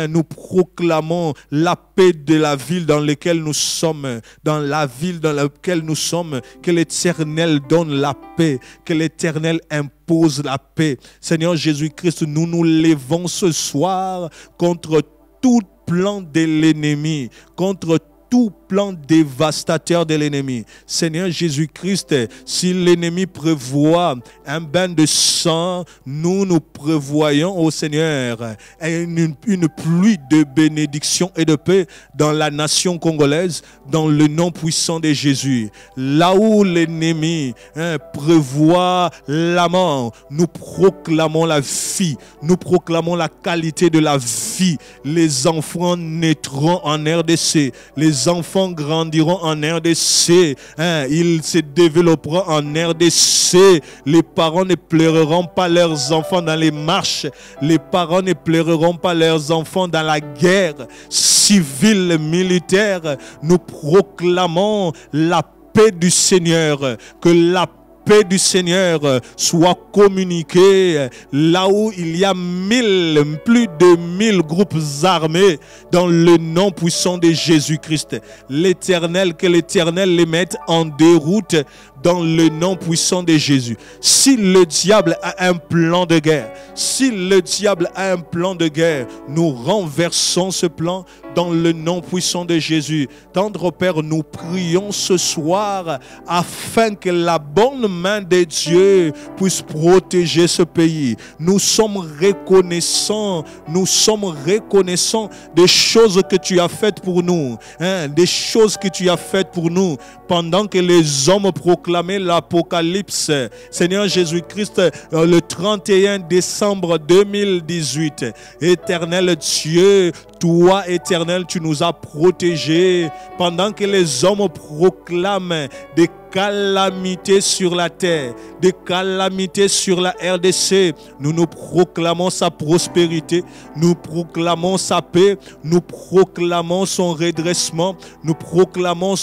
nous proclamons la paix de la ville dans laquelle nous sommes, dans la ville dans laquelle nous sommes, que l'Éternel donne la paix, que l'Éternel impose la paix. Seigneur Jésus-Christ, nous nous levons ce soir contre tout plan de l'ennemi, contre tout plan dévastateur de l'ennemi. Seigneur Jésus-Christ, si l'ennemi prévoit un bain de sang, nous prévoyons au Seigneur une pluie de bénédiction et de paix dans la nation congolaise, dans le nom puissant de Jésus. Là où l'ennemi prévoit la mort, nous proclamons la vie, nous proclamons la qualité de la vie. Les enfants naîtront en RDC, les enfants grandiront en RDC, ils se développeront en RDC. Les parents ne pleureront pas leurs enfants dans les marches, les parents ne pleureront pas leurs enfants dans la guerre civile, militaire. Nous proclamons la paix du Seigneur, que la paix du Seigneur soit communiquée là où il y a plus de 1000 groupes armés dans le nom puissant de Jésus-Christ. L'Éternel, que l'Éternel les mette en déroute dans le nom puissant de Jésus. Si le diable a un plan de guerre, si le diable a un plan de guerre, nous renversons ce plan dans le nom puissant de Jésus. Tendre Père, nous prions ce soir afin que la bonne main de Dieu puisse protéger ce pays. Nous sommes reconnaissants des choses que tu as faites pour nous, des choses que tu as faites pour nous pendant que les hommes proclamaient l'Apocalypse. Seigneur Jésus-Christ, le 31 décembre 2018, Éternel Dieu, toi, Éternel, tu nous as protégés pendant que les hommes proclament des calamités sur la terre, des calamités sur la RDC. Nous proclamons sa prospérité, nous proclamons sa paix, nous proclamons son redressement, nous proclamons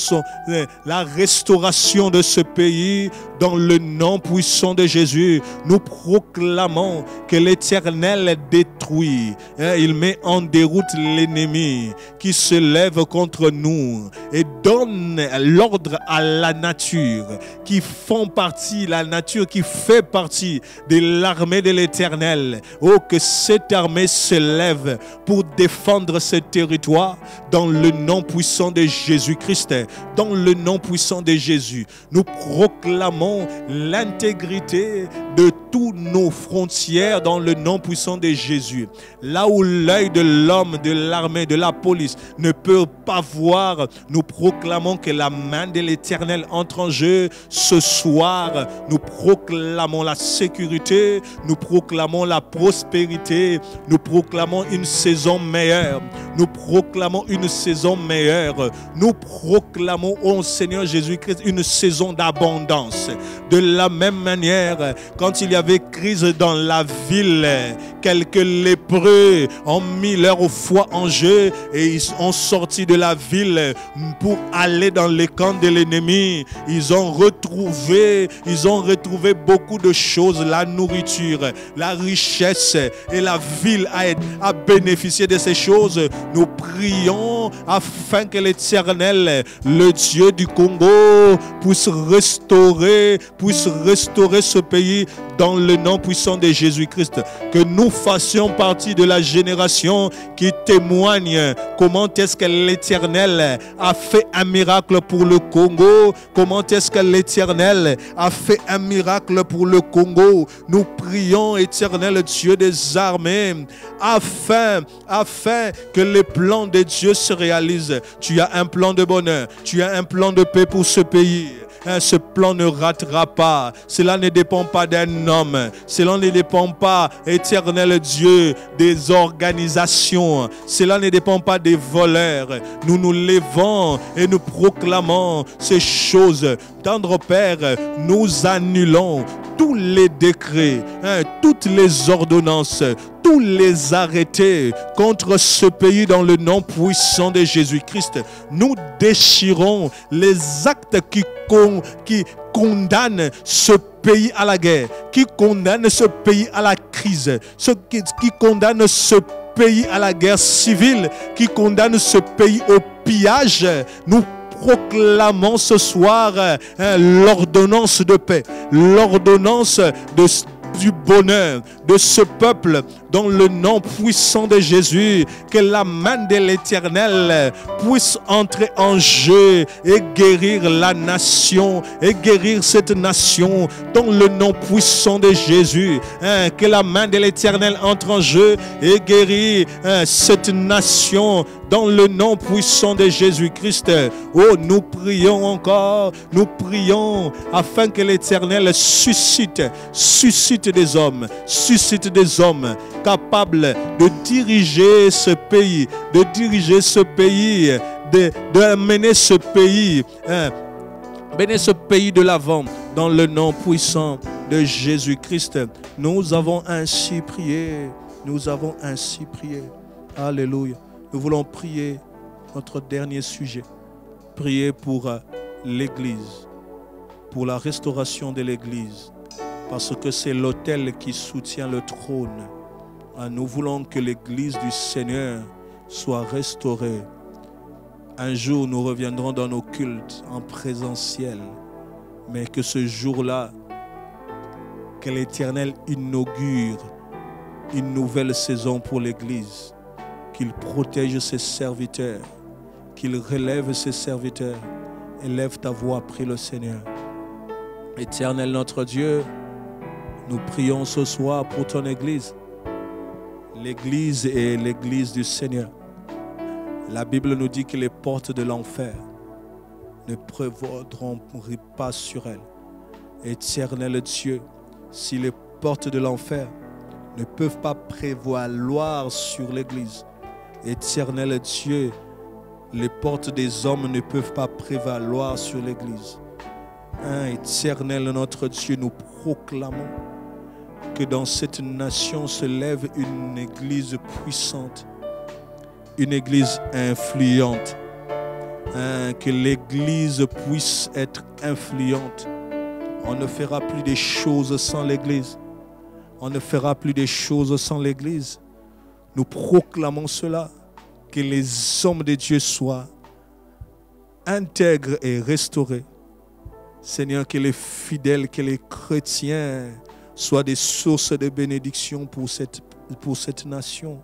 la restauration de ce pays dans le nom puissant de Jésus. Nous proclamons que l'Éternel détruit, il met en déroute l'ennemi qui se lève contre nous et donne l'ordre à la nature qui font partie, la nature qui fait partie de l'armée de l'Éternel. Oh, que cette armée se lève pour défendre ce territoire dans le nom puissant de Jésus-Christ. Dans le nom puissant de Jésus, nous proclamons l'intégrité de toutes nos frontières dans le nom puissant de Jésus. Là où l'œil de l'homme, de l'armée, de la police ne peut pas voir, nous proclamons que la main de l'Éternel entre en jeu. Ce soir, nous proclamons la sécurité, nous proclamons la prospérité, nous proclamons une saison meilleure, nous proclamons une saison meilleure, nous proclamons, ô Seigneur Jésus-Christ, une saison d'abondance. De la même manière, quand il y avait crise dans la ville, quelques lépreux ont mis leur foi en jeu et ils ont sorti de la ville pour aller dans les camps de l'ennemi. Ils ont retrouvé beaucoup de choses, la nourriture, la richesse, et la ville a bénéficié de ces choses. Nous prions afin que l'Éternel, le Dieu du Congo, puisse restaurer ce pays dans le nom puissant de Jésus-Christ. Que nous fassions partie de la génération qui témoigne comment est-ce que l'Éternel a fait un miracle pour le Congo, comment est-ce que l'Éternel a fait un miracle pour le Congo. Nous prions, Éternel Dieu des armées, afin que les plans de Dieu se réalisent. Tu as un plan de bonheur, tu as un plan de paix pour ce pays. Ce plan ne ratera pas. Cela ne dépend pas d'un homme. Cela ne dépend pas, Éternel Dieu, des organisations. Cela ne dépend pas des voleurs. Nous nous levons et nous proclamons ces choses. Tendre Père, nous annulons tous les décrets, toutes les ordonnances, tous les arrêtés contre ce pays dans le nom puissant de Jésus-Christ. Nous déchirons les actes qui condamnent ce pays à la guerre, qui condamnent ce pays à la crise, qui condamnent ce pays à la guerre civile, qui condamnent ce pays au pillage. Nous proclamons ce soir l'ordonnance de paix, l'ordonnance du bonheur de ce peuple dans le nom puissant de Jésus. Que la main de l'Éternel puisse entrer en jeu et guérir la nation, et guérir cette nation dans le nom puissant de Jésus. Que la main de l'Éternel entre en jeu et guérir cette nation dans le nom puissant de Jésus-Christ. Oh, nous prions encore, nous prions afin que l'Éternel suscite des hommes capables de diriger ce pays, d'amener ce pays, mener ce pays de l'avant dans le nom puissant de Jésus-Christ. Nous avons ainsi prié. Alléluia. Nous voulons prier notre dernier sujet. Prier pour l'Église, pour la restauration de l'Église, parce que c'est l'autel qui soutient le trône. Nous voulons que l'Église du Seigneur soit restaurée. Un jour, nous reviendrons dans nos cultes en présentiel, mais que ce jour-là, que l'Éternel inaugure une nouvelle saison pour l'Église, qu'il protège ses serviteurs, qu'il relève ses serviteurs. Élève ta voix, prie le Seigneur. Éternel notre Dieu, nous prions ce soir pour ton Église. L'Église est l'Église du Seigneur. La Bible nous dit que les portes de l'enfer ne prévaudront pas sur elle. Éternel Dieu, si les portes de l'enfer ne peuvent pas prévaloir sur l'Église, Éternel Dieu, les portes des hommes ne peuvent pas prévaloir sur l'Église. Éternel notre Dieu, nous proclamons que dans cette nation se lève une Église puissante, une Église influente. Que l'Église puisse être influente. On ne fera plus des choses sans l'Église. On ne fera plus des choses sans l'Église. Nous proclamons cela, que les hommes de Dieu soient intègres et restaurés. Seigneur, que les fidèles, que les chrétiens soient des sources de bénédiction pour cette nation.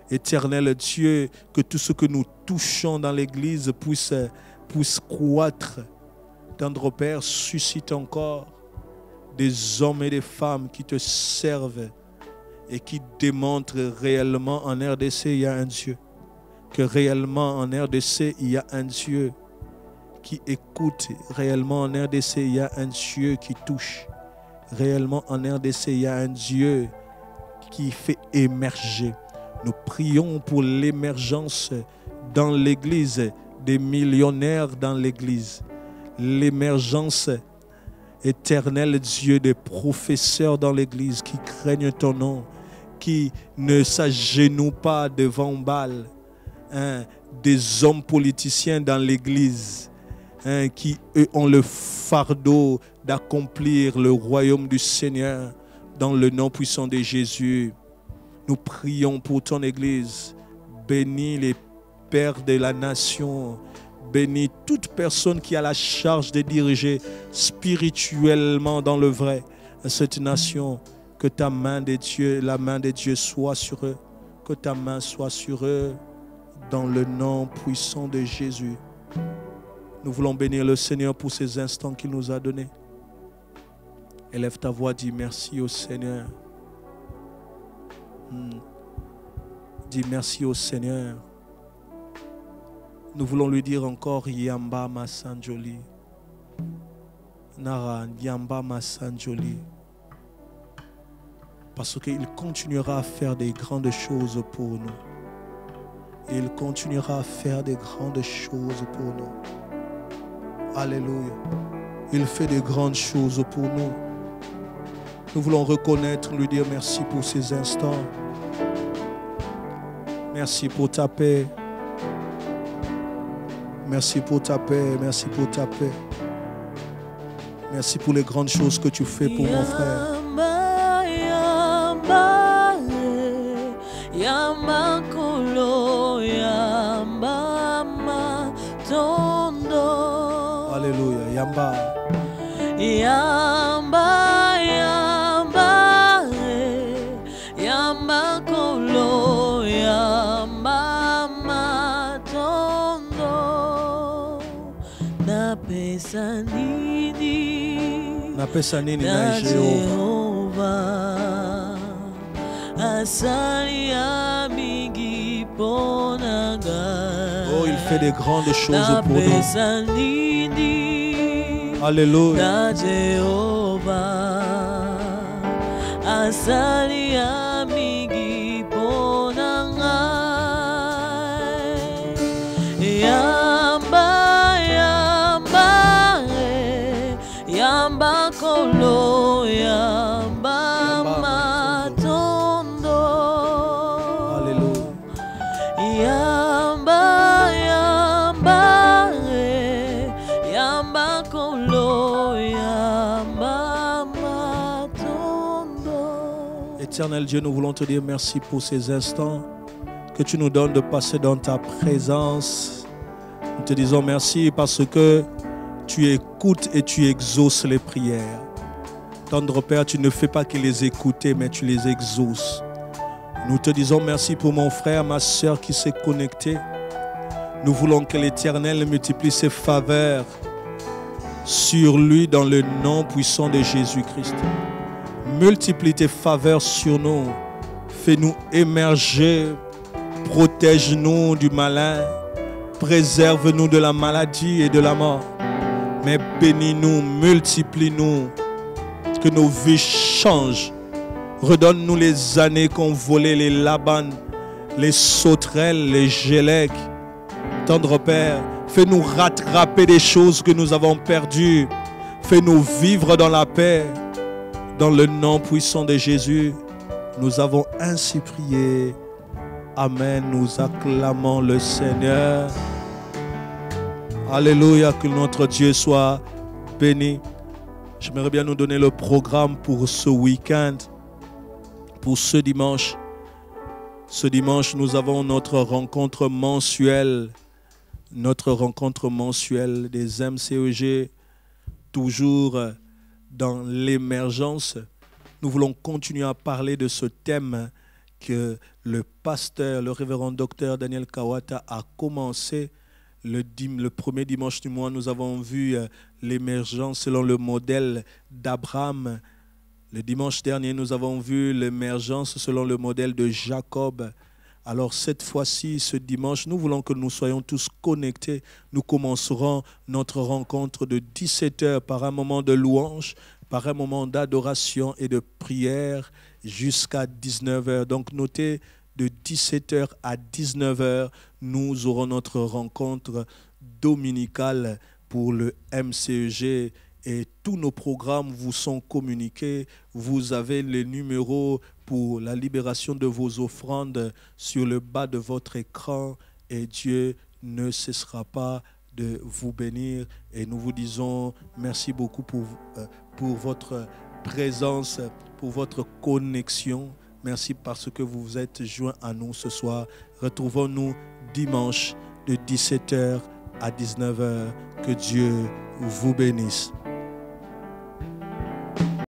Éternel Dieu, que tout ce que nous touchons dans l'Église puisse croître. Tendre Père, suscite encore des hommes et des femmes qui te servent et qui démontrent réellement en RDC il y a un Dieu. Que réellement en RDC il y a un Dieu qui écoute. Réellement en RDC il y a un Dieu qui touche. Réellement en RDC il y a un Dieu qui fait émerger. Nous prions pour l'émergence dans l'Église, des millionnaires dans l'Église. L'émergence, éternel Dieu, des professeurs dans l'Église qui craignent ton nom, qui ne s'agenouillent pas devant Baal. Des hommes politiciens dans l'Église qui, eux, ont le fardeau d'accomplir le royaume du Seigneur dans le nom puissant de Jésus. Nous prions pour ton Église. Bénis les pères de la nation. Bénis toute personne qui a la charge de diriger spirituellement dans le vrai cette nation. Que ta main de Dieu, la main de Dieu soit sur eux. Que ta main soit sur eux dans le nom puissant de Jésus. Nous voulons bénir le Seigneur pour ces instants qu'il nous a donnés. Élève ta voix, dis merci au Seigneur. Dis merci au Seigneur. Nous voulons lui dire encore Yamba Masanjoli. Nara Yamba Masanjoli. Parce qu'il continuera à faire des grandes choses pour nous. Il continuera à faire des grandes choses pour nous. Alléluia. Il fait des grandes choses pour nous. Nous voulons reconnaître, lui dire merci pour ces instants. Merci pour ta paix. Merci pour ta paix. Merci pour ta paix. Merci pour les grandes choses que tu fais pour mon frère. Alléluia. Yamba. Yamba. napesa nini napesa nini na na Jehova. Jehova asali ya mingi pona ngai. Oh, il fait des grandes choses pour nous. Napesa nini Alléluia. na Jehova asali ya mingi pona ngai. Yamba yamba yamba kolo yamba matondo. Alléluia. Yamba yamba yamba kolo yamba matondo. Éternel Dieu, nous voulons te dire merci pour ces instants que tu nous donnes de passer dans ta présence. Nous te disons merci parce que tu écoutes et tu exauces les prières. Tendre Père, tu ne fais pas que les écouter, mais tu les exauces. Nous te disons merci pour mon frère, ma soeur qui s'est connectée. Nous voulons que l'Éternel multiplie ses faveurs sur lui dans le nom puissant de Jésus-Christ. Multiplie tes faveurs sur nous. Fais-nous émerger. Protège-nous du malin. Préserve-nous de la maladie et de la mort. Mais bénis-nous, multiplie-nous. Que nos vies changent. Redonne-nous les années qu'ont volé les Laban, les sauterelles, les Gélèques. Tendre Père, fais-nous rattraper des choses que nous avons perdues. Fais-nous vivre dans la paix. Dans le nom puissant de Jésus, nous avons ainsi prié. Amen. Nous acclamons le Seigneur. Alléluia, que notre Dieu soit béni. J'aimerais bien nous donner le programme pour ce week-end, pour ce dimanche. Ce dimanche, nous avons notre rencontre mensuelle des MCEG, toujours dans l'émergence. Nous voulons continuer à parler de ce thème que le pasteur, le révérend docteur Daniel Kawata a commencé le premier dimanche du mois. Nous avons vu l'émergence selon le modèle d'Abraham. Le dimanche dernier, nous avons vu l'émergence selon le modèle de Jacob. Alors cette fois-ci, ce dimanche, nous voulons que nous soyons tous connectés. Nous commencerons notre rencontre de 17h par un moment de louange, par un moment d'adoration et de prière jusqu'à 19h. Donc notez, de 17h à 19h, nous aurons notre rencontre dominicale pour le MCEG. Et tous nos programmes vous sont communiqués. Vous avez les numéros pour la libération de vos offrandes sur le bas de votre écran. Et Dieu ne cessera pas de vous bénir. Et nous vous disons merci beaucoup pour votre présence, pour votre connexion. Merci parce que vous vous êtes joints à nous ce soir. Retrouvons-nous dimanche de 17h à 19h. Que Dieu vous bénisse.